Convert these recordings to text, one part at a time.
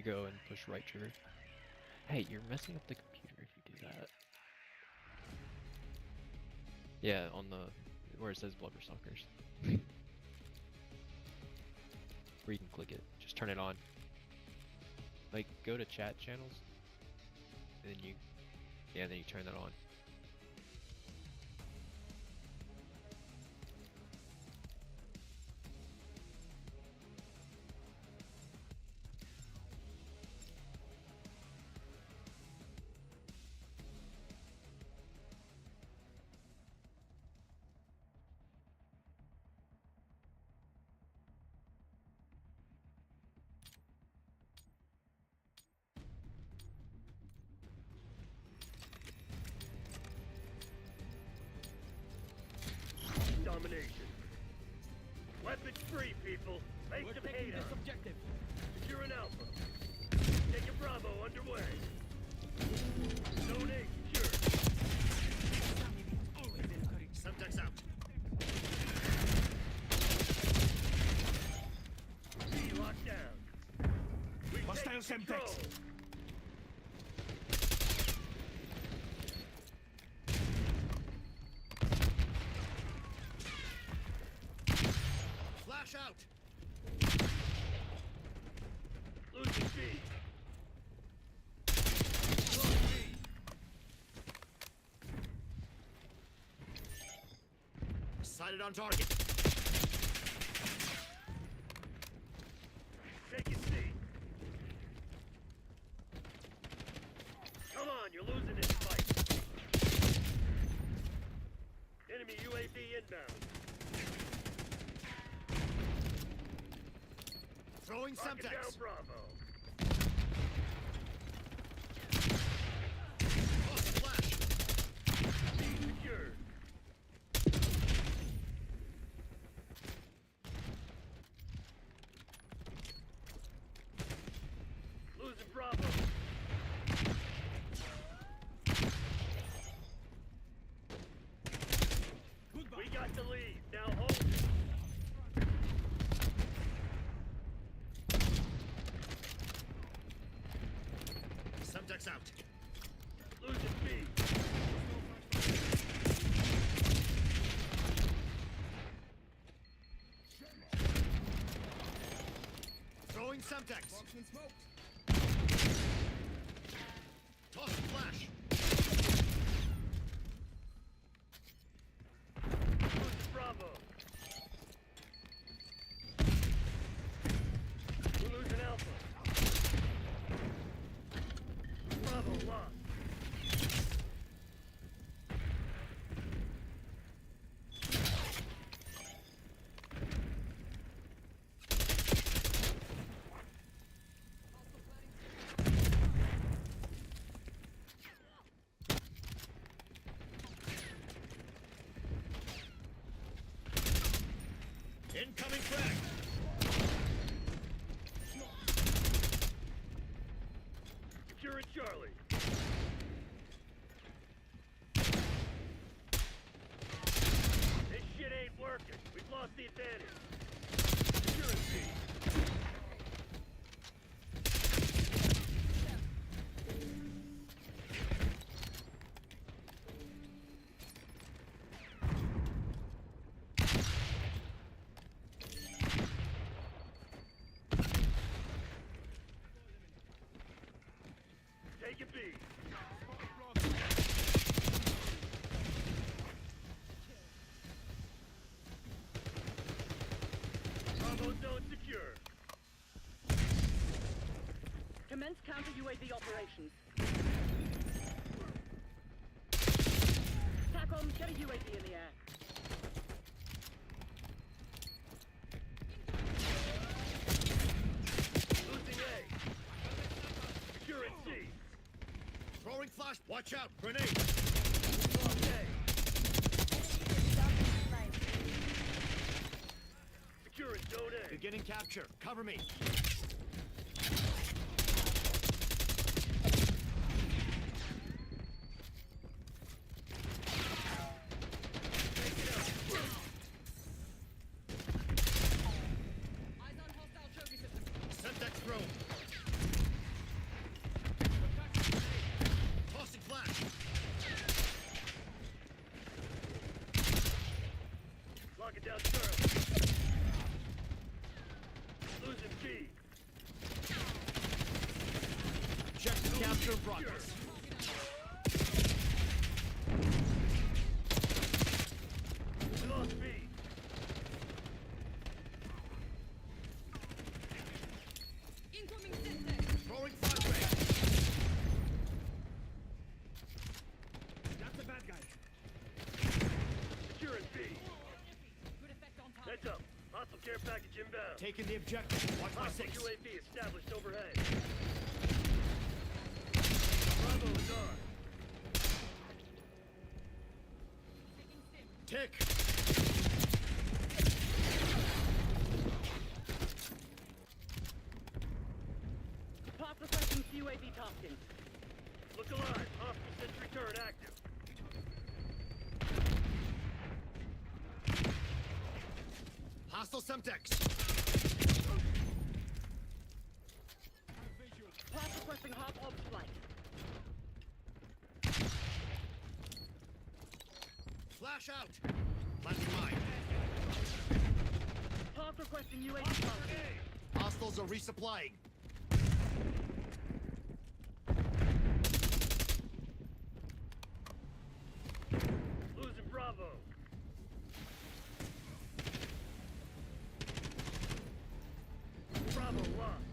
go and push right trigger. Hey, you're messing up the computer if you do that. Yeah, on the where it says Blubberstalkers. Where you can click it. Just turn it on. Like, go to chat channels, and then then you turn that on. Domination. Weapons free, people. Make them hate us. Objective. Secure an Alpha. Take a Bravo underway. Zone A secure. Always encourage. Subjects out. B locked down. We Hostile take control. Semtex. Flash out. Losing B. Lost B. Sighted on target. Taking C. Come on, you're losing this fight. Enemy UAV inbound. Throwing Semtex. Down Bravo. Oh, flash. B secured. Losing Bravo. Goodbye. We got the lead. Now hold it. Semtex out. Losing B. Throwing Semtex. Marksman smoked. Toss flash. Losing Bravo. We're losing Alpha. Bravo lost. Incoming frag. Securing Charlie. This shit ain't working. We've lost the advantage. Securing B. Taking B. Bravo zone secure. Commence counter UAV operations. TACOM, get a UAV in the air. Losing A. Securing C. Throwing flash. Watch out. Grenade. Lost A. Securing zone A. Beginning capture. Cover me. Take it out. Eyes on hostile trophy system. Semtex thrown. Taking down Charlie. Losing B. Objective capture in progress. We lost B. Incoming Semtex. Throwing flashbang. That's a bad guy. Securing B. Good effect on target. Heads up. Hostile care package inbound. Taking the objective. Watch my Hostile six. UAV established overhead. Bravo is on. Taking Sim. Tick. Path requesting UAV tasking. Look alive. Hostile sentry turret active. Hostile Semtex. Path requesting hard ops flight. Flash out. Planting mine. Path requesting UAV tasking. Hostiles are resupplying. Losing Bravo. Bravo lost.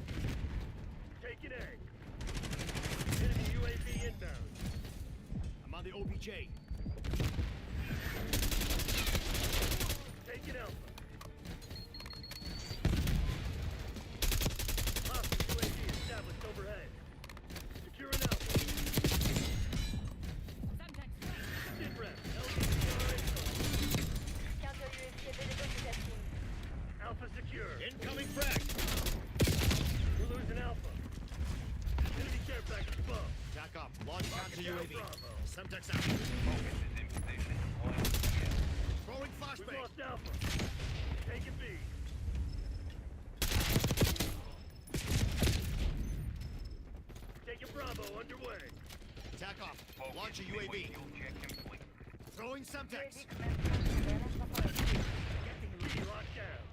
Taking A. Enemy UAV inbound. I'm on the OBJ. Taking Alpha. Hostile UAV established overhead. Securing Alpha. Semtex. Right. Sit rep. LDCR Counter UAV available to team. Alpha secure. Incoming frag. We're losing Alpha. Enemy care package above. Back up. Launch counter Down UAV. Bravo. Semtex out. Throwing We've flashbang. lost Alpha. Taking B. Taking Bravo underway. Attack off. Launch a UAV. Throwing Semtex. UAV commence surveillance operation. B locked down.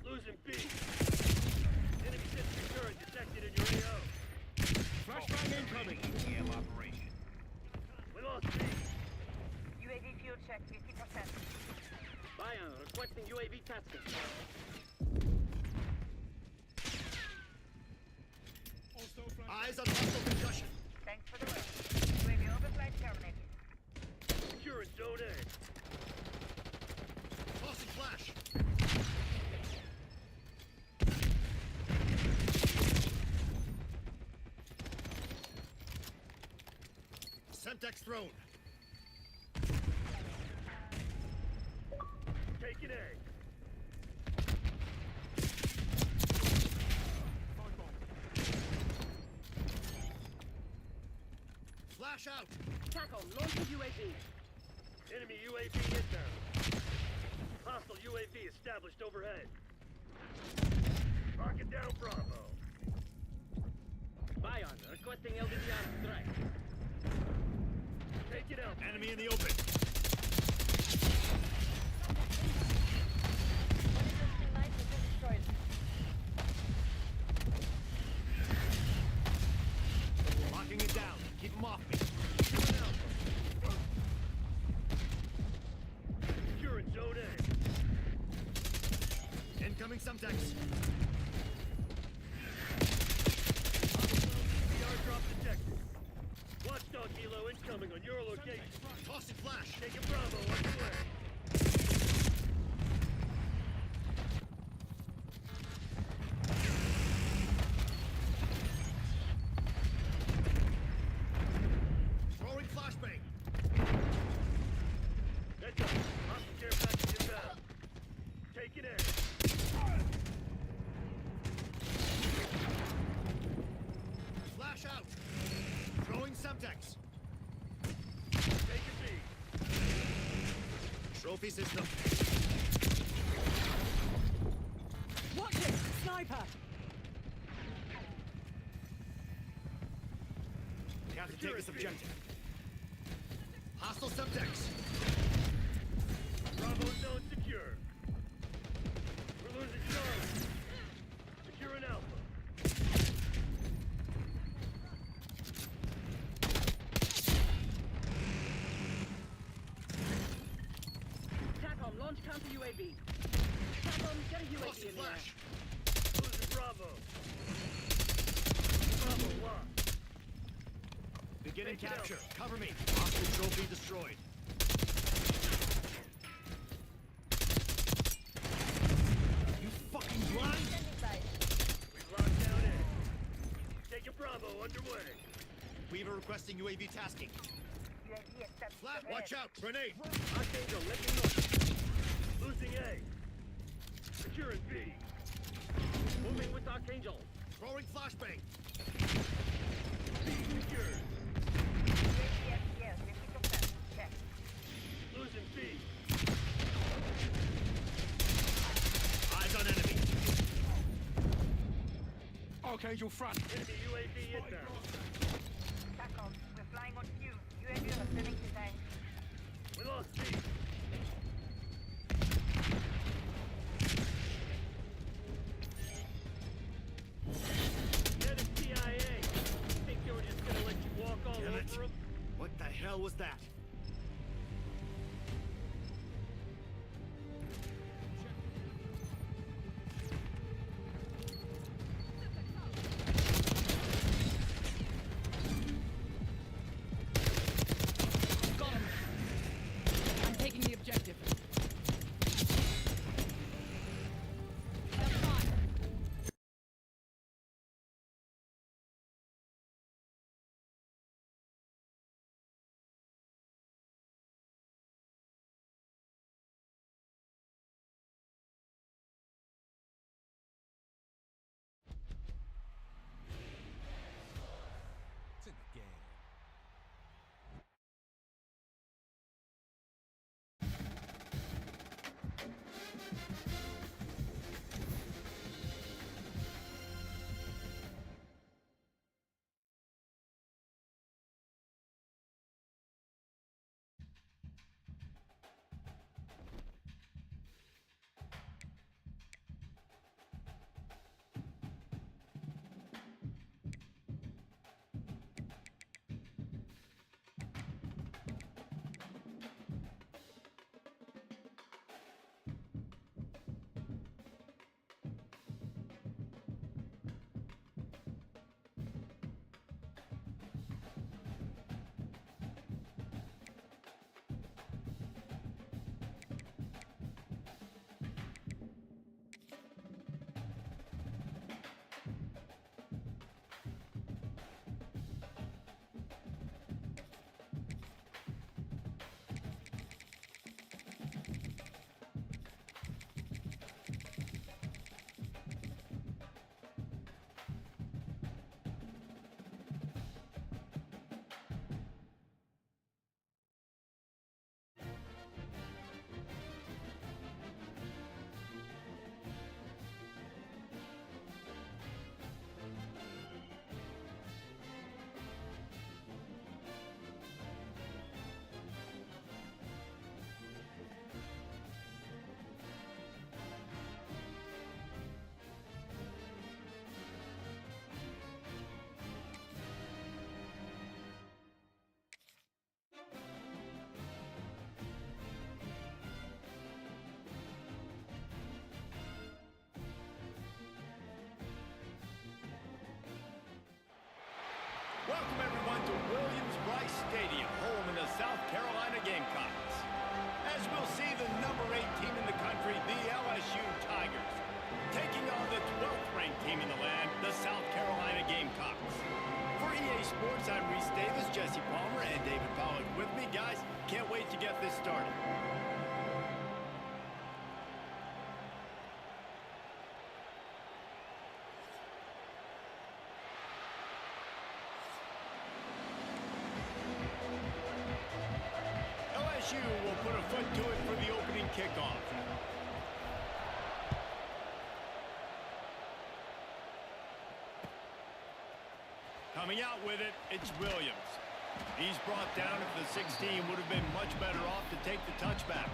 Losing B. Enemy sentry turret detected in your AO. Flashbang incoming. We lost B. UAV fuel check 50%. Bayern requesting UAV tasking. Eyes on hostile concussion. Thanks for the win. UAV overflight terminated. Securing Zone A. Tossing flash. Semtex thrown. Taking A. Flash out. TACOM, launch a UAV. Enemy UAV inbound. Hostile UAV established overhead. Locking down Bravo. Bayern requesting LDCR strike. Taking out. Enemy in the open. One existing knight has been destroyed. Locking it down. Keep him off me. Securing Alpha. Securing Zone A. Incoming Semtex. CR drop detected. Watchdog helo incoming on your location. Tossing flash. Taking Bravo underway. Throwing flashbang. Heads up. Hostile care package inbound. Taking A. Flash out. Throwing Semtex. Taking B. Trophy system. Watch it! Sniper! Have to take this objective. Hostile Semtex. Bravo's Launch counter UAV. TACOM, get a UAV Lost in the the air. flash. Losing Bravo. Bravo lost. Beginning Take it out. capture. Cover me. Hostage trophy destroyed. You fucking blind? Standing by. We've locked down A. Taking Bravo underway. Weaver requesting UAV tasking. UAV established. Flat, watch out. Grenade. Archangel, let me know. Losing A. Securing B. Moving with Archangel. Throwing flashbang. B secured. UAV FTL, défi confirmed. Check. Losing B. Eyes on enemy. Archangel front. Enemy UAV inbound. TACOM, we're flying on fumes. UAV returning to tank. We lost B. They're the CIA. Think they were just gonna let you walk all Damn it. over them? What the hell was that? Got him. I'm taking the objective. That's fine. It's in the game. Welcome everyone to Williams-Brice Stadium, home of the South Carolina Gamecocks. As we'll see, the number 8 team in the country, the LSU Tigers, taking on the 12th ranked team in the land, the South Carolina Gamecocks. For EA Sports, I'm Reese Davis, Jesse Palmer, and David Pollock with me. Guys, can't wait to get this started. LSU will put a foot to it for the opening kickoff. Coming out with it, it's Williams. He's brought down if the 16 would have been much better off to take the touchback.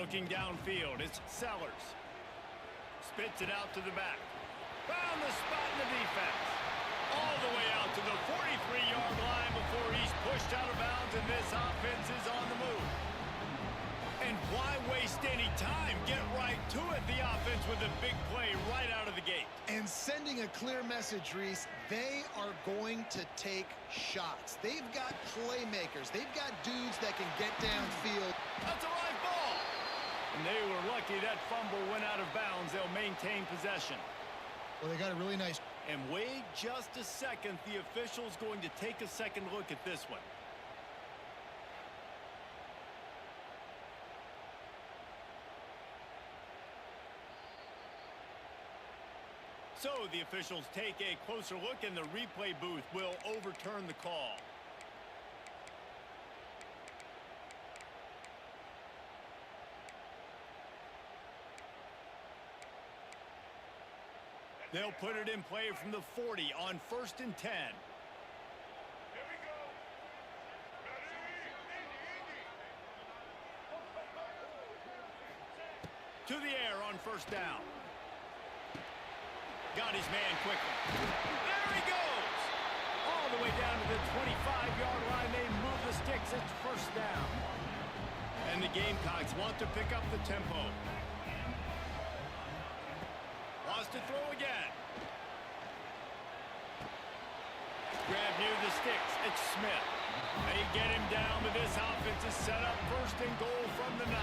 Looking downfield, it's Sellers. Spits it out to the back. Found the spot in the defense. All the way out to the 43-yard line before he's pushed out of bounds, and this offense is on the move. And why waste any time? Get right to it. The offense with a big play right out of the gate. And sending a clear message, Reese, they are going to take shots. They've got playmakers. They've got dudes that can get downfield. That's a live ball. And they were lucky that fumble went out of bounds. They'll maintain possession. Well, they got a really nice... And wait just a second. The official's going to take a second look at this one. So the officials take a closer look, and the replay booth will overturn the call. They'll put it in play from the 40 on 1st and 10. To the air on 1st down. Got his man quickly. There he goes! All the way down to the 25-yard line. They move the sticks. It's 1st down. And the Gamecocks want to pick up the tempo. Wants to throw again. Grab near the sticks. It's Smith. They get him down, but this offense is set up 1st and goal from the 9.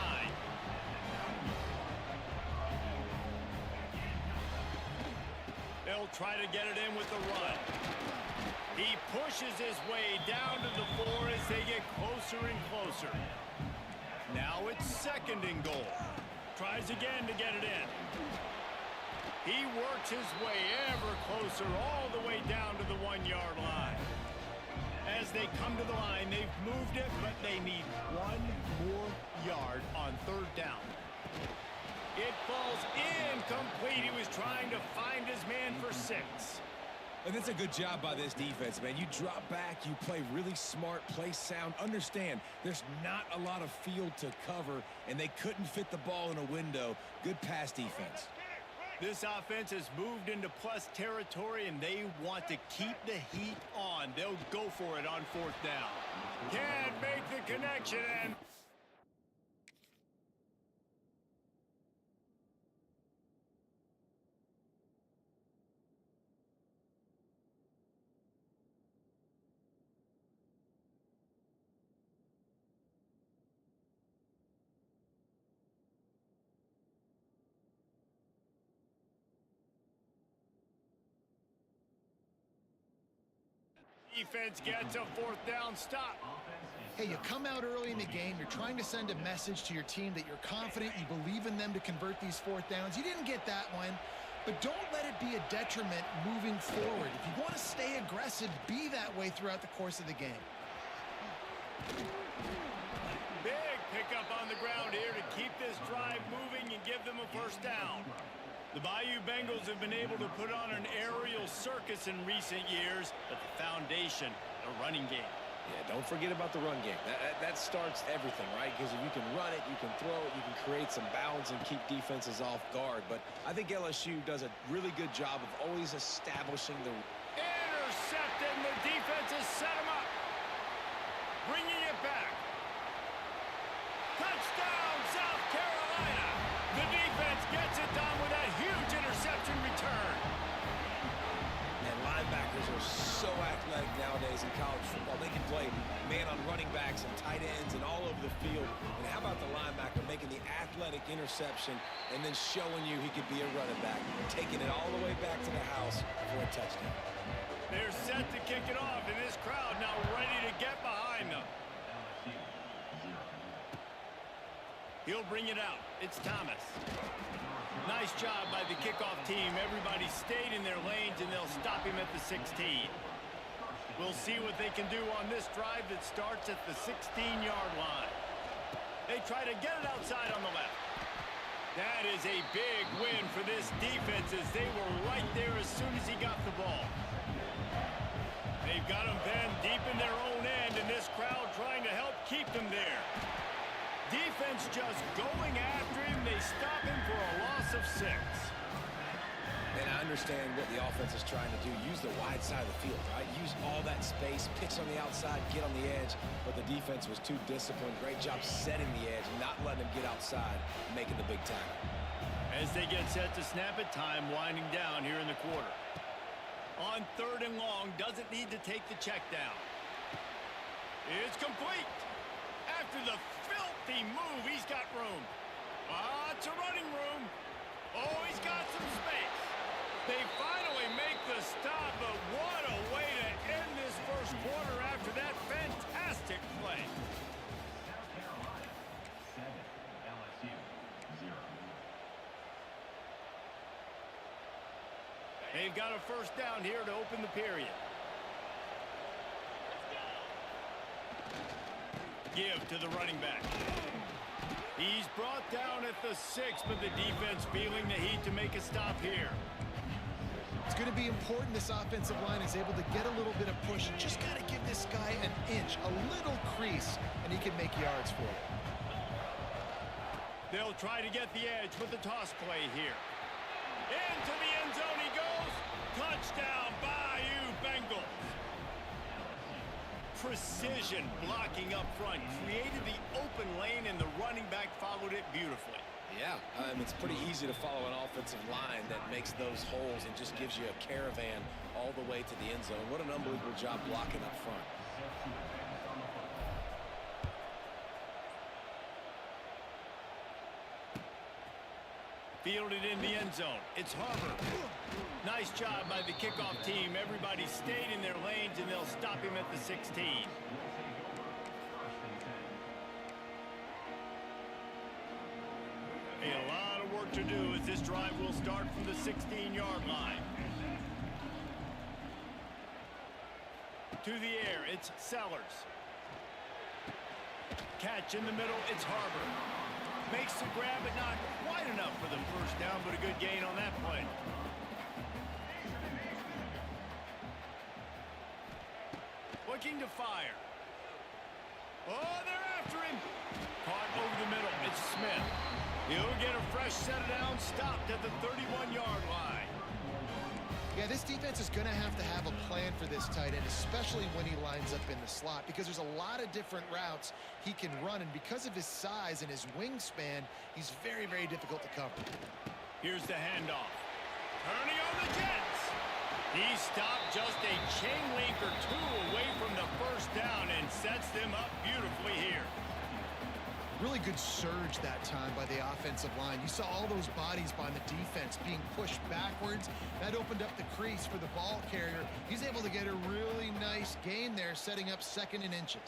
They'll try to get it in with the run. He pushes his way down to the 4 as they get closer and closer. Now it's 2nd and goal. Tries again to get it in. He works his way ever closer all the way down to the 1-yard line. As they come to the line, they've moved it, but they need 1 more yard on 3rd down. It falls incomplete. He was trying to find his man for 6. And that's a good job by this defense, man. You drop back, you play really smart, play sound. Understand, there's not a lot of field to cover, and they couldn't fit the ball in a window. Good pass defense. This offense has moved into plus territory, and they want to keep the heat on. They'll go for it on 4th down. Can't make the connection, and... Defense gets a 4th down stop. Hey, you come out early in the game, you're trying to send a message to your team that you're confident, you believe in them to convert these 4th downs. You didn't get that one, but don't let it be a detriment moving forward. If you want to stay aggressive, be that way throughout the course of the game. Big pickup on the ground here to keep this drive moving and give them a 1st down. The Bayou Bengals have been able to put on an aerial circus in recent years, but the foundation, a running game. Yeah, don't forget about the run game. That starts everything, right? Because if you can run it, you can throw it, you can create some balance and keep defenses off guard. But I think LSU does a really good job of always establishing the... Intercepted, and the defense has set him up. Bringing it back. Touchdown, South Carolina. The defense gets it done with that huge interception return. And linebackers are so athletic nowadays in college football. They can play man on running backs and tight ends and all over the field. And how about the linebacker making the athletic interception and then showing you he could be a running back, taking it all the way back to the house for a touchdown. They're set to kick it off, and this crowd now ready to get behind them. He'll bring it out. It's Thomas. Nice job by the kickoff team. Everybody stayed in their lanes, and they'll stop him at the 16. We'll see what they can do on this drive that starts at the 16-yard line. They try to get it outside on the left. That is a big win for this defense as they were right there as soon as he got the ball. They've got him then deep in their own end, and this crowd trying to help keep them there. Defense just going after him. They stop him for a loss of 6. And I understand what the offense is trying to do. Use the wide side of the field, right? Use all that space, pitch on the outside, get on the edge. But the defense was too disciplined. Great job setting the edge, not letting him get outside, making the big tackle. As they get set to snap it, time winding down here in the quarter. On 3rd and long, doesn't need to take the check down. It's complete. After the filthy move, he's got room. Lots of running room. Oh, he's got some space. They finally make the stop, but what a way to end this first quarter after that fantastic play. South Carolina 7, LSU 0. They've got a first down here to open the period. Give to the running back. He's brought down at the 6, but the defense feeling the heat to make a stop here. It's going to be important this offensive line is able to get a little bit of push. Just got to give this guy an inch, a little crease, and he can make yards for you. They'll try to get the edge with the toss play here. Into the end zone he goes. Touchdown, Bayou Bengals. Precision blocking up front created the open lane, and the running back followed it beautifully. Yeah, it's pretty easy to follow an offensive line that makes those holes and just gives you a caravan all the way to the end zone. What an unbelievable job blocking up front. Fielded in the end zone. It's Harbor. Nice job by the kickoff team. Everybody stayed in their lanes, and they'll stop him at the 16. A lot of work to do as this drive will start from the 16-yard line. To the air, it's Sellers. Catch in the middle, it's Harbor. Makes the grab, but not quite enough for the first down, but a good gain on that play. Looking to fire. Oh, they're after him. Caught over the middle. It's Smith. He'll get a fresh set down, stopped at the 31-yard line. Yeah, this defense is going to have a plan for this tight end, especially when he lines up in the slot, because there's a lot of different routes he can run, and because of his size and his wingspan, he's very, very difficult to cover. Here's the handoff. Turning on the Jets. He stopped just a chain link or two away from the first down and sets them up beautifully here. Really good surge that time by the offensive line. You saw all those bodies by the defense being pushed backwards. That opened up the crease for the ball carrier. He's able to get a really nice gain there, setting up 2nd and inches.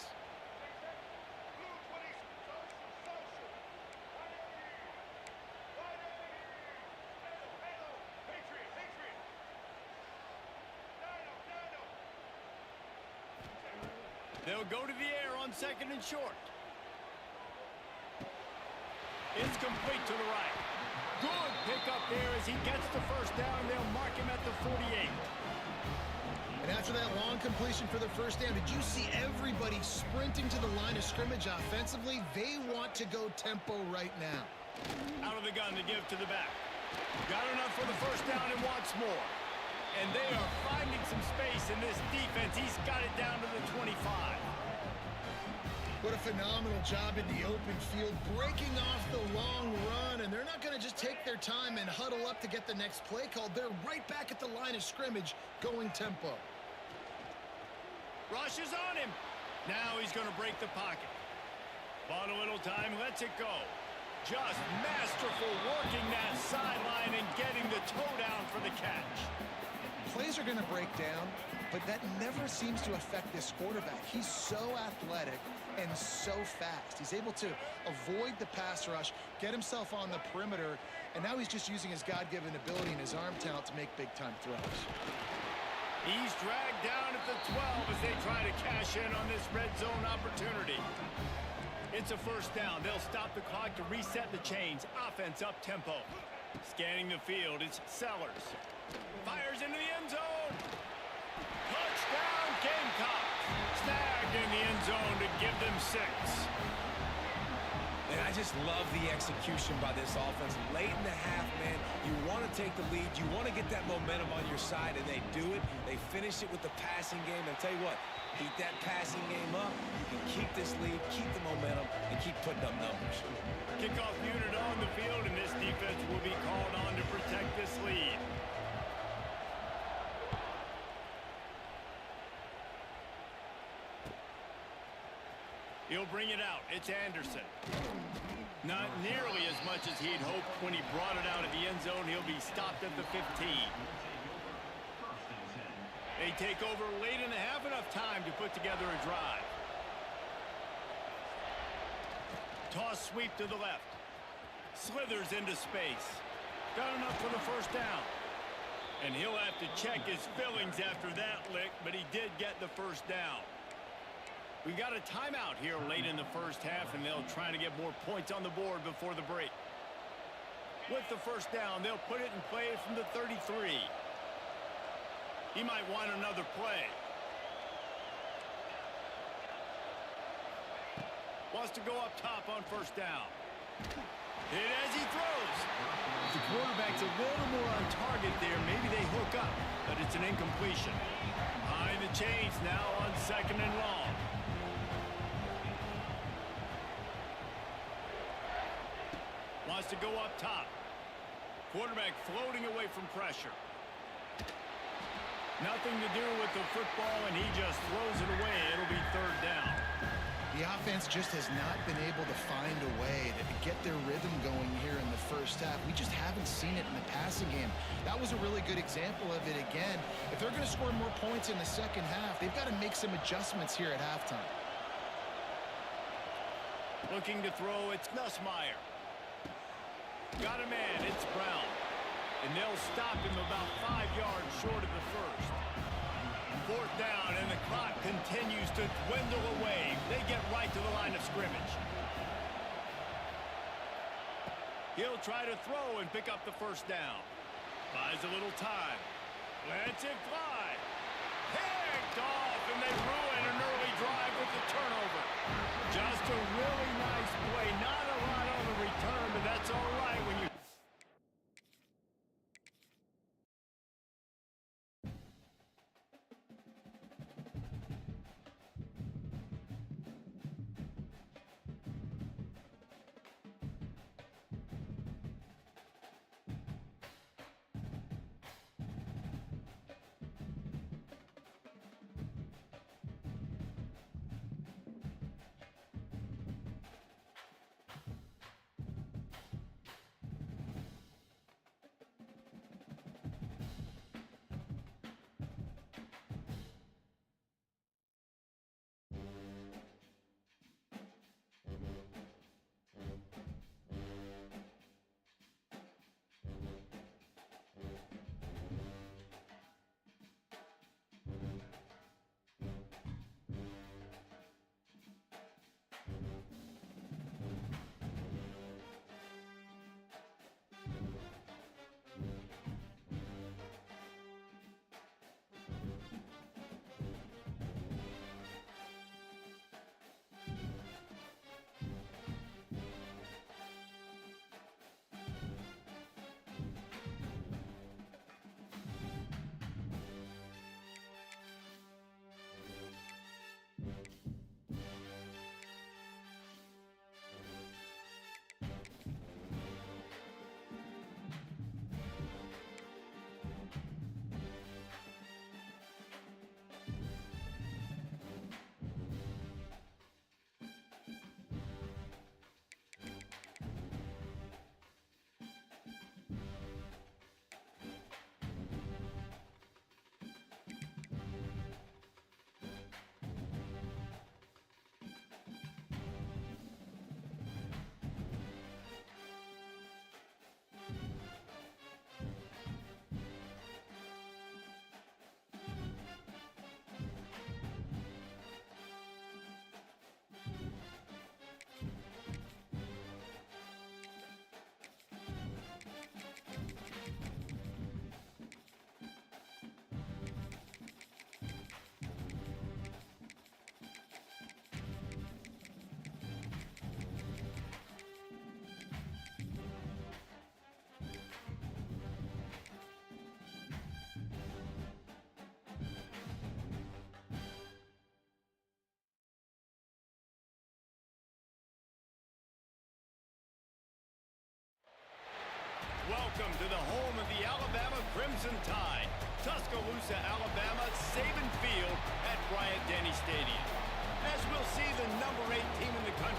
They'll go to the air on 2nd and short. It's complete to the right. Good pickup there as he gets the first down. They'll mark him at the 48. And after that long completion for the first down, did you see everybody sprinting to the line of scrimmage offensively? They want to go tempo right now. Out of the gun to give to the back. Got enough for the first down and wants more. And they are finding some space in this defense. He's got it down to the 25. What a phenomenal job in the open field, breaking off the long run, and they're not going to just take their time and huddle up to get the next play called. They're right back at the line of scrimmage, going tempo. Rush is on him. Now he's going to break the pocket. Bought a little time, lets it go. Just masterful working that sideline and getting the toe down for the catch. Plays are going to break down, but that never seems to affect this quarterback. He's so athletic and so fast. He's able to avoid the pass rush, get himself on the perimeter, and now he's just using his God-given ability and his arm talent to make big-time throws. He's dragged down at the 12 as they try to cash in on this red zone opportunity. It's a first down. They'll stop the clock to reset the chains. Offense up tempo. Scanning the field, it's Sellers. Fires into the end zone. Touchdown, Gamecock. Snagged in the end zone to give them 6. And I just love the execution by this offense. Late in the half, man, you want to take the lead. You want to get that momentum on your side, and they do it. They finish it with the passing game. And I'll tell you what, keep that passing game up. You can keep this lead, keep the momentum, and keep putting up numbers. Kickoff unit on the field, and this defense will be called on to protect this lead. He'll bring it out. It's Anderson. Not nearly as much as he'd hoped when he brought it out of the end zone. He'll be stopped at the 15. They take over late in the half, enough time to put together a drive. Toss sweep to the left. Slithers into space. Got enough for the first down. And he'll have to check his fillings after that lick, but he did get the first down. We got a timeout here late in the first half, and they'll try to get more points on the board before the break. With the first down, they'll put it in play from the 33. He might want another play. Wants to go up top on first down. Hit as he throws. The quarterback's a little more on target there. Maybe they hook up, but it's an incompletion. Behind the chains now on 2nd and long. Wants to go up top. Quarterback floating away from pressure. Nothing to do with the football, and he just throws it away. It'll be 3rd down. The offense just has not been able to find a way to get their rhythm going here in the first half. We just haven't seen it in the passing game. That was a really good example of it again. If they're going to score more points in the second half, they've got to make some adjustments here at halftime. Looking to throw, it's Nussmeier. Got a man, it's Brown. And they'll stop him about 5 yards short of the first. 4th down, and the clock continues to dwindle away. They get right to the line of scrimmage. He'll try to throw and pick up the first down. Buys a little time. Lets it fly. Picked off, and they ruin an early drive with the turnover. Just a really nice play. Not a lot on the return, but that's all right when you...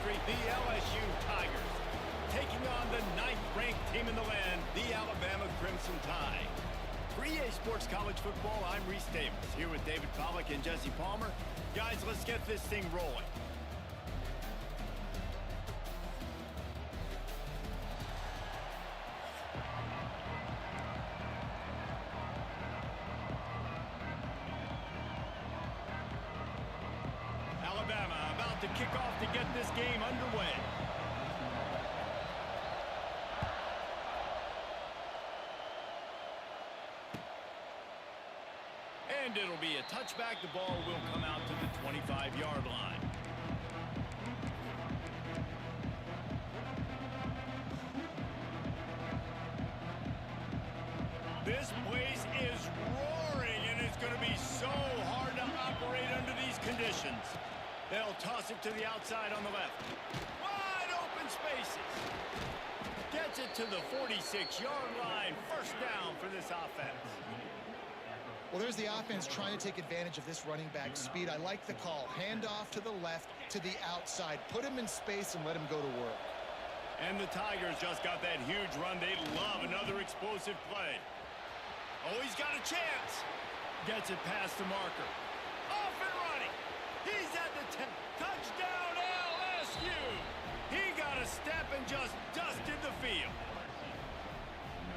country, the LSU Tigers, taking on the 9th-ranked team in the land, the Alabama Crimson Tide. For EA Sports College Football, I'm Reese Davis, here with David Pollack and Jesse Palmer. Guys, let's get this thing rolling. Alabama about to kick off to get this game underway. And it'll be a touchback. The ball will come out to the 25-yard line. This place is roaring, and it's going to be so hard to operate under these conditions. They'll toss it to the outside on the left. Wide open spaces. Gets it to the 46-yard line. First down for this offense. Well, there's the offense trying to take advantage of this running back speed. I like the call. Hand off to the left, to the outside. Put him in space and let him go to work. And the Tigers just got that huge run. They love another explosive play. Oh, he's got a chance. Gets it past the marker. Off and running. He's at the 10. Touchdown, LSU. He got a step and just dusted the field.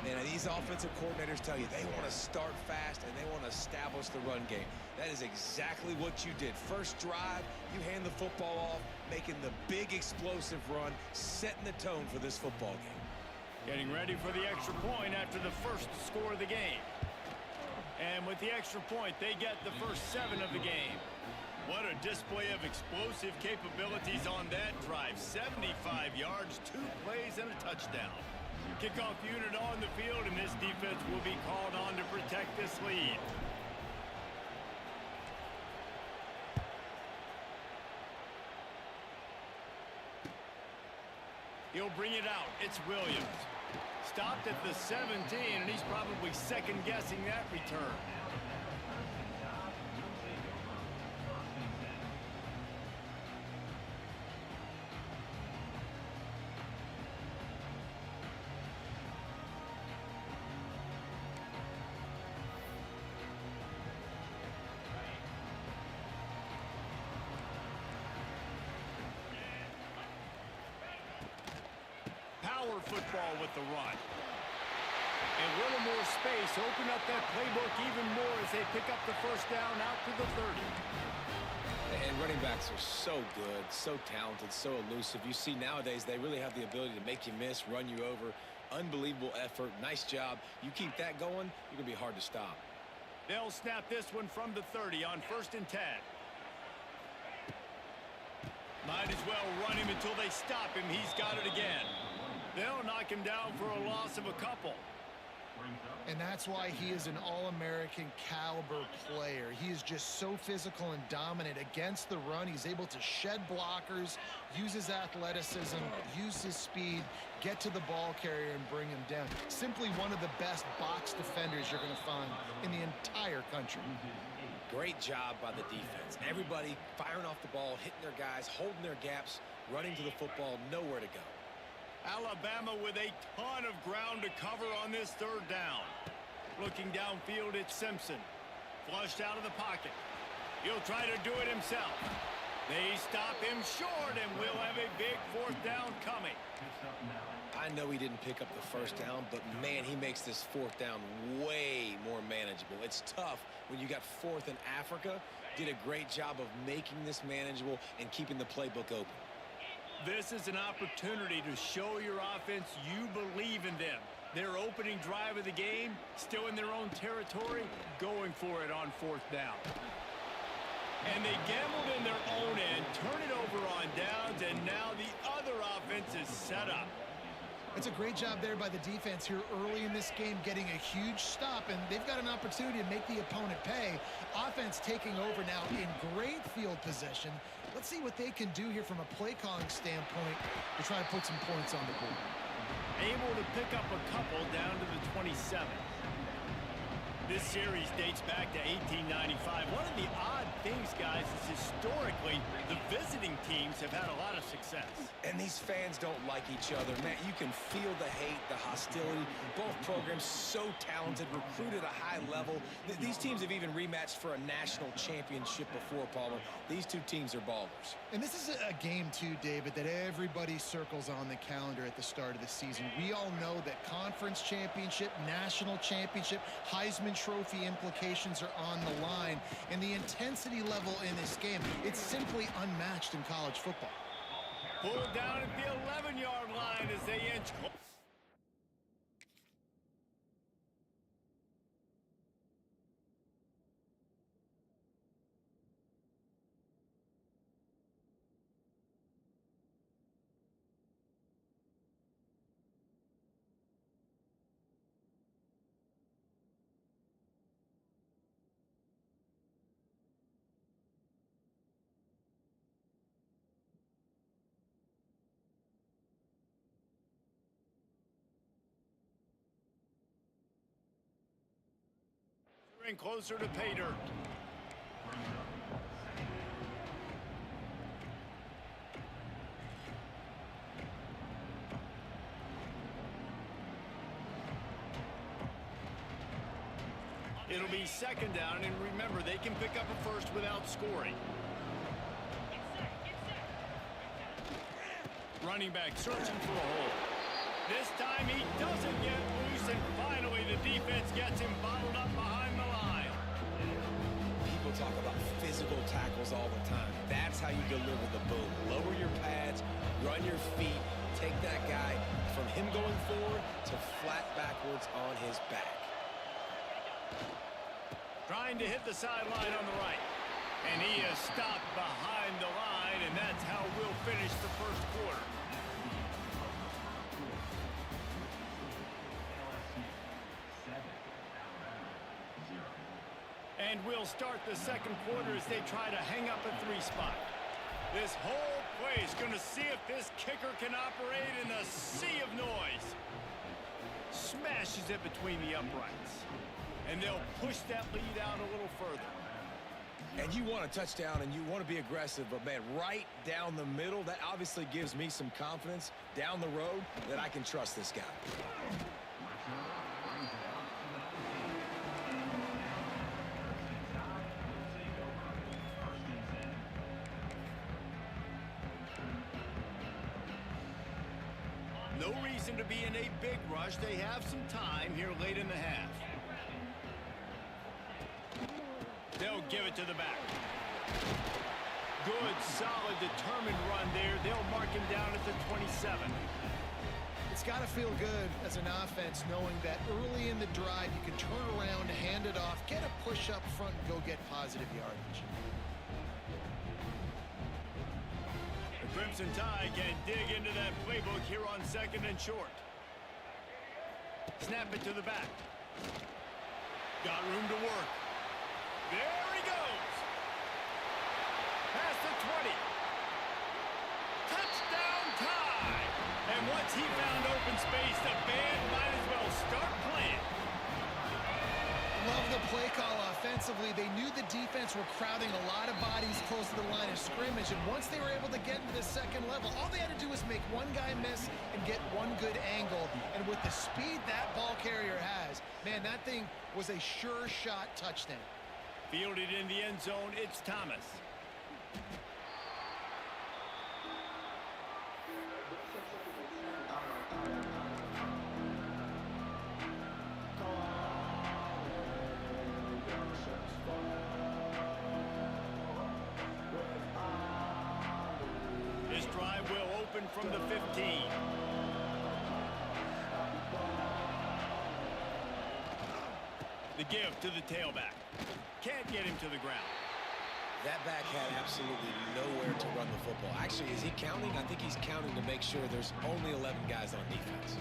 Man, these offensive coordinators tell you they want to start fast and they want to establish the run game. That is exactly what you did. First drive, you hand the football off, making the big explosive run, setting the tone for this football game. Getting ready for the extra point after the first score of the game. And with the extra point, they get the first 7 of the game. What a display of explosive capabilities on that drive. 75 yards, 2 plays, and a touchdown. Kickoff unit on the field, and this defense will be called on to protect this lead. He'll bring it out. It's Williams. Stopped at the 17, and he's probably second-guessing that return. Power football with the run. And a little more space. Open up that playbook even more as they pick up the first down out to the 30. And running backs are so good, so talented, so elusive. You see nowadays they really have the ability to make you miss, run you over. Unbelievable effort. Nice job. You keep that going, you're going to be hard to stop. They'll snap this one from the 30 on 1st and 10. Might as well run him until they stop him. He's got it again. They'll knock him down for a loss of a couple. And that's why he is an all-American caliber player. He is just so physical and dominant against the run. He's able to shed blockers, use his athleticism, use his speed, get to the ball carrier and bring him down. Simply one of the best box defenders you're going to find in the entire country. Great job by the defense. Everybody firing off the ball, hitting their guys, holding their gaps, running to the football, nowhere to go. Alabama with a ton of ground to cover on this 3rd down. Looking downfield, it's Simpson. Flushed out of the pocket. He'll try to do it himself. They stop him short, and we'll have a big 4th down coming. I know he didn't pick up the first down, but man, he makes this 4th down way more manageable. It's tough when you got 4th in Africa. Did a great job of making this manageable and keeping the playbook open. This is an opportunity to show your offense you believe in them. Their opening drive of the game, still in their own territory, going for it on 4th down. And they gambled in their own end, turn it over on downs, and now the other offense is set up. It's a great job there by the defense here early in this game, getting a huge stop, and they've got an opportunity to make the opponent pay. Offense taking over now in great field position. Let's see what they can do here from a play calling standpoint to try to put some points on the board. Able to pick up a couple down to the 27. This series dates back to 1895. One of the odd things, guys, is historically the visiting teams have had a lot of success. And these fans don't like each other. Man, you can feel the hate, the hostility. Both programs so talented, recruited at a high level. These teams have even rematched for a national championship before, Palmer. These two teams are ballers. And this is a game, too, David, that everybody circles on the calendar at the start of the season. We all know that conference championship, national championship, Heisman Trophy implications are on the line. And the intensity level in this game, it's simply unmatched in college football. Pulled down at the 11-yard line as they inch close. And closer to pay dirt. It'll be second down, and remember, they can pick up a first without scoring. Running back searching for a hole. This time he doesn't get loose, and finally the defense gets him bottled up behind the line. People talk about physical tackles all the time. That's how you deliver the boom. Lower your pads, run your feet, take that guy from him going forward to flat backwards on his back. Trying to hit the sideline on the right. And he is stopped behind the line, and that's how we'll finish the first quarter. And we'll start the second quarter as they try to hang up a three spot. This whole play is going to see if this kicker can operate in a sea of noise. Smashes it between the uprights. And they'll push that lead out a little further. And you want a touchdown and you want to be aggressive, but man, right down the middle, that obviously gives me some confidence down the road that I can trust this guy. No reason to be in a big rush. They have some time here late in the half. They'll give it to the back. Good, solid, determined run there. They'll mark him down at the 27. It's got to feel good as an offense knowing that early in the drive you can turn around, hand it off, get a push up front, and go get positive yardage. The Crimson Tide can dig into that playbook here on second and short. Snap it to the back. Got room to work. There he goes. Past the 20. Touchdown Tide. And once he found open space, the band might as well start playing. Love the play call offensively. They knew the defense were crowding a lot of bodies close to the line of scrimmage, and once they were able to get into the second level, all they had to do was make one guy miss and get one good angle. And with the speed that ball carrier has, man, that thing was a sure shot touchdown. Fielded in the end zone, it's Thomas. This drive will open from the 15. The give to the tailback. Can't get him to the ground. That back had absolutely nowhere to run the football. Actually, is he counting? I think he's counting to make sure there's only 11 guys on defense.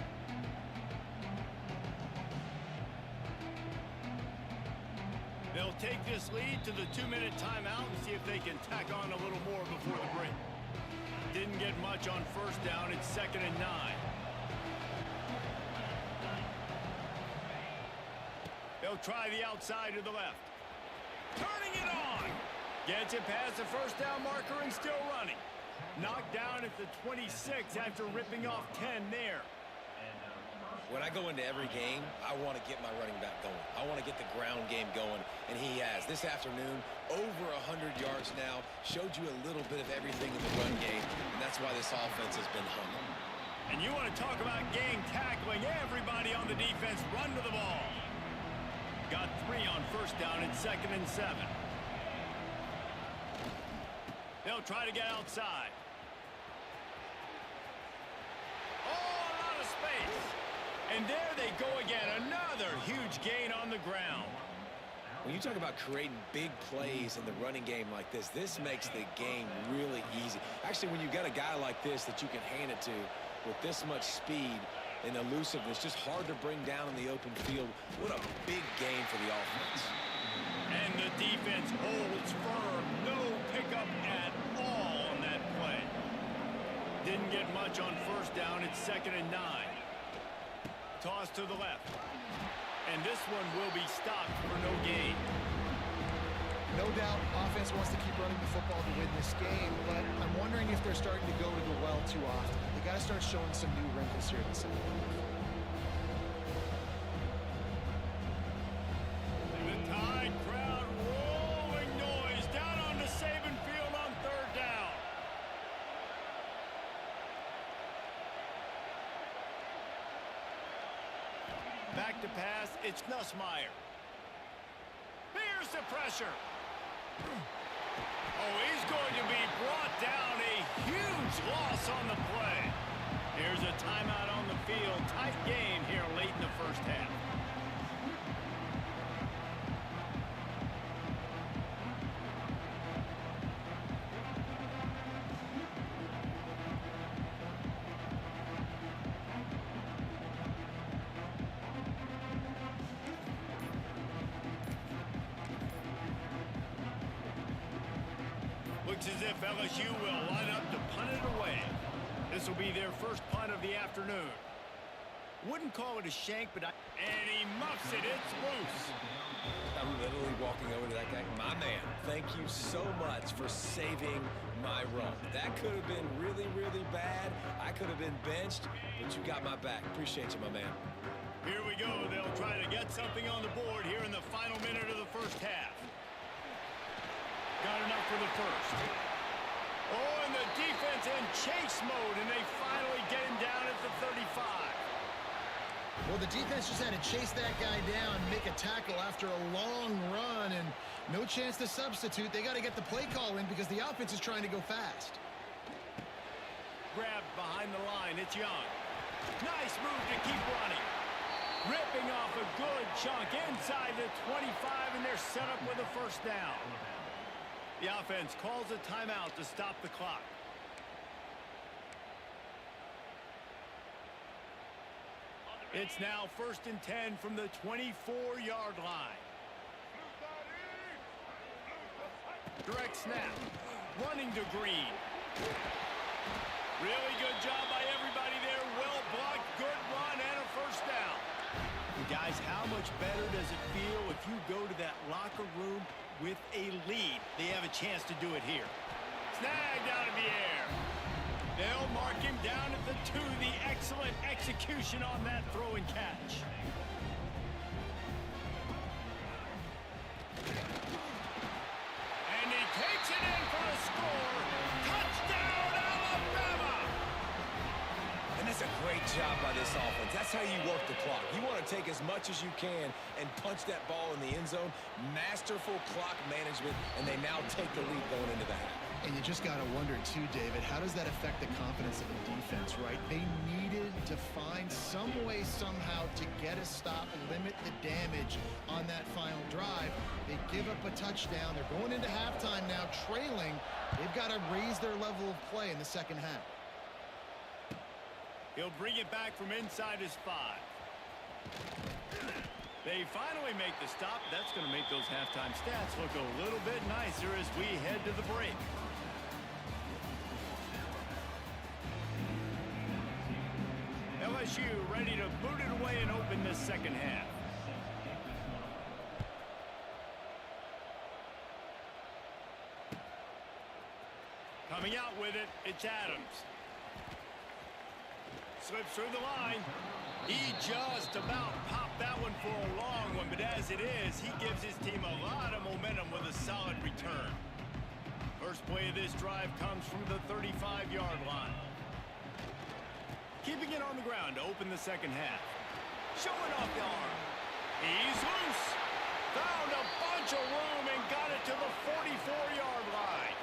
They'll take this lead to the 2-minute timeout and see if they can tack on a little more before the break. Didn't get much on first down. It's 2nd and 9. They'll They'll try the outside to the left. Turning it on. Gets it past the first down marker and still running. Knocked down at the 26 after ripping off 10 there. When I go into every game, I want to get my running back going. I want to get the ground game going, and he has. This afternoon, over 100 yards now, showed you a little bit of everything in the run game, and that's why this offense has been humming. And you want to talk about gang tackling, everybody on the defense run to the ball. Got 3 on first down at 2nd and 7. They'll try to get outside. Oh, a lot of space. And there they go again, another huge gain on the ground. When you talk about creating big plays in the running game like this makes the game really easy. Actually, when you've got a guy like this that you can hand it to with this much speed and elusiveness, just hard to bring down in the open field, what a big gain for the offense. And the defense holds firm. No pickup at all on that play. Didn't get much on first down at 2nd and 9. Toss to the left. And this one will be stopped for no gain. No doubt offense wants to keep running the football to win this game, but I'm wondering if they're starting to go to the well too often. They got to start showing some new wrinkles here in the second half. The Tide crowd rolling noise down on the Saban field on 3rd down. Back to pass, it's Nussmeier. Here's the pressure. Oh, he's going to be brought down. A huge loss on the play. Here's a timeout on the field. Tight game here late in the first half. Looks as if LSU will line up to punt it away. This will be their first punt of the afternoon. Wouldn't call it a shank, but and he muffs it. It's loose. I'm literally walking over to that guy. My man, thank you so much for saving my run. That could have been really, really bad. I could have been benched, but you got my back. Appreciate you, my man. Here we go. They'll try to get something on the board here in the final minute of the first half. Got enough for the first. Oh, and the defense in chase mode, and they finally get him down at the 35. Well, the defense just had to chase that guy down, make a tackle after a long run, and no chance to substitute. They got to get the play call in because the offense is trying to go fast. Grabbed behind the line. It's Young. Nice move to keep running. Ripping off a good chunk inside the 25, and they're set up with a first down. The offense calls a timeout to stop the clock. It's now 1st and 10 from the 24-yard line. Direct snap. Running to Green. Really good job by everybody there. Well blocked, good run, and a first down. And guys, how much better does it feel if you go to that locker room with a lead? They have a chance to do it here. Snagged out of the air. They'll mark him down at the 2. The excellent execution on that throw and catch. And he takes it in for a score. Touchdown, Alabama! And that's a great job by this offense. That's how you work the clock. You want to take as much as you can and punch that ball in the end zone. Masterful clock management, and they now take the lead going into the half. And you just got to wonder, too, David, how does that affect the confidence of the defense, right? They needed to find some way, somehow, to get a stop, limit the damage on that final drive. They give up a touchdown. They're going into halftime now, trailing. They've got to raise their level of play in the second half. He'll bring it back from inside his 5. They finally make the stop. That's going to make those halftime stats look a little bit nicer as we head to the break. LSU ready to boot it away and open this second half. Coming out with it, it's Adams. Slips through the line. He just about popped that one for a long one, but as it is, he gives his team a lot of momentum with a solid return. First play of this drive comes from the 35-yard line. Keeping it on the ground to open the second half. Showing off the arm. He's loose. Found a bunch of room and got it to the 44-yard line.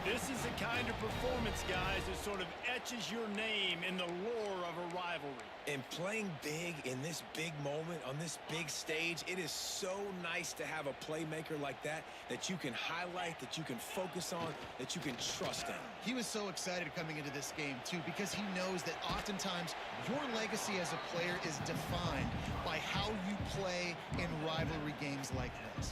This is the kind of performance, guys, that sort of etches your name in the lore of a rivalry. And playing big in this big moment, on this big stage, it is so nice to have a playmaker like that that you can highlight, that you can focus on, that you can trust in. He was so excited coming into this game, too, because he knows that oftentimes your legacy as a player is defined by how you play in rivalry games like this.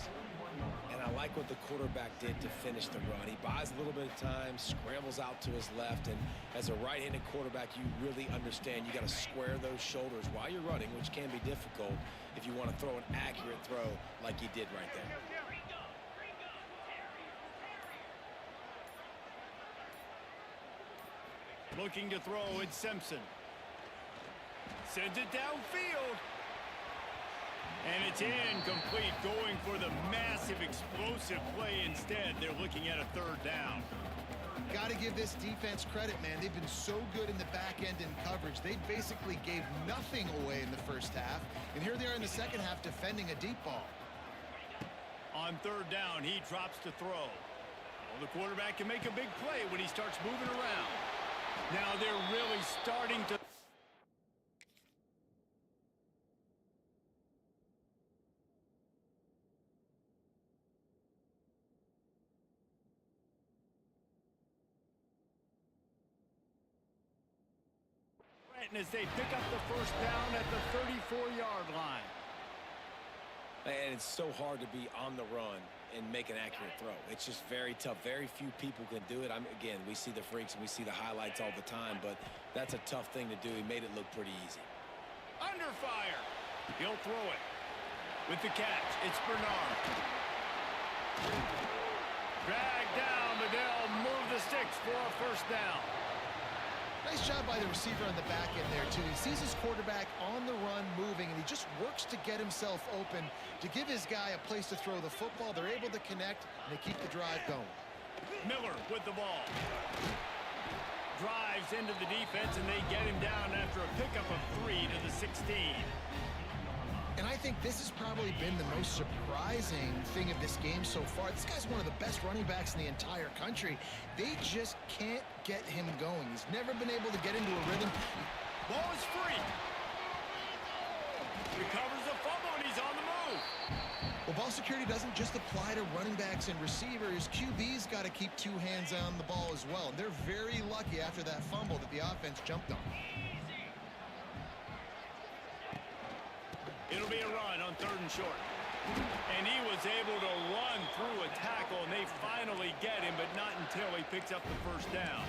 And I like what the quarterback did to finish the run. He buys a little bit of time, scrambles out to his left, and as a right-handed quarterback, you really understand you got to square those shoulders while you're running, which can be difficult if you want to throw an accurate throw like he did right there. Looking to throw, it's Simpson. Sends it downfield. And it's incomplete, going for the massive explosive play instead. They're looking at a third down. Got to give this defense credit, man. They've been so good in the back end in coverage. They basically gave nothing away in the first half. And here they are in the second half defending a deep ball. On third down, he drops to throw. Well, the quarterback can make a big play when he starts moving around. Now they're really starting to... as they pick up the first down at the 34-yard line. And it's so hard to be on the run and make an accurate throw. It's just very tough. Very few people can do it. Again, we see the freaks and we see the highlights all the time, but that's a tough thing to do. He made it look pretty easy. Under fire. He'll throw it. With the catch, it's Bernard. Dragged down, but they'll move the sticks for a first down. Nice job by the receiver on the back end there, too. He sees his quarterback on the run moving, and he just works to get himself open to give his guy a place to throw the football. They're able to connect, and they keep the drive going. Miller with the ball. Drives into the defense, and they get him down after a pickup of 3 to the 16. And I think this has probably been the most surprising thing of this game so far. This guy's one of the best running backs in the entire country. They just can't get him going. He's never been able to get into a rhythm. Ball is free. Recovers the fumble, and he's on the move. Well, ball security doesn't just apply to running backs and receivers. QB's got to keep 2 hands on the ball as well. And they're very lucky after that fumble that the offense jumped on. It'll be a run on 3rd and short. And he was able to run through a tackle, and they finally get him, but not until he picks up the first down.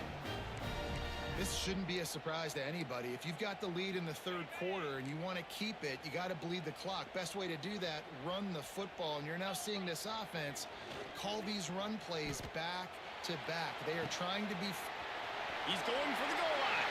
This shouldn't be a surprise to anybody. If you've got the lead in the 3rd quarter and you want to keep it, you got to bleed the clock. Best way to do that, run the football. And you're now seeing this offense call these run plays back to back. They are trying to be... He's going for the goal line.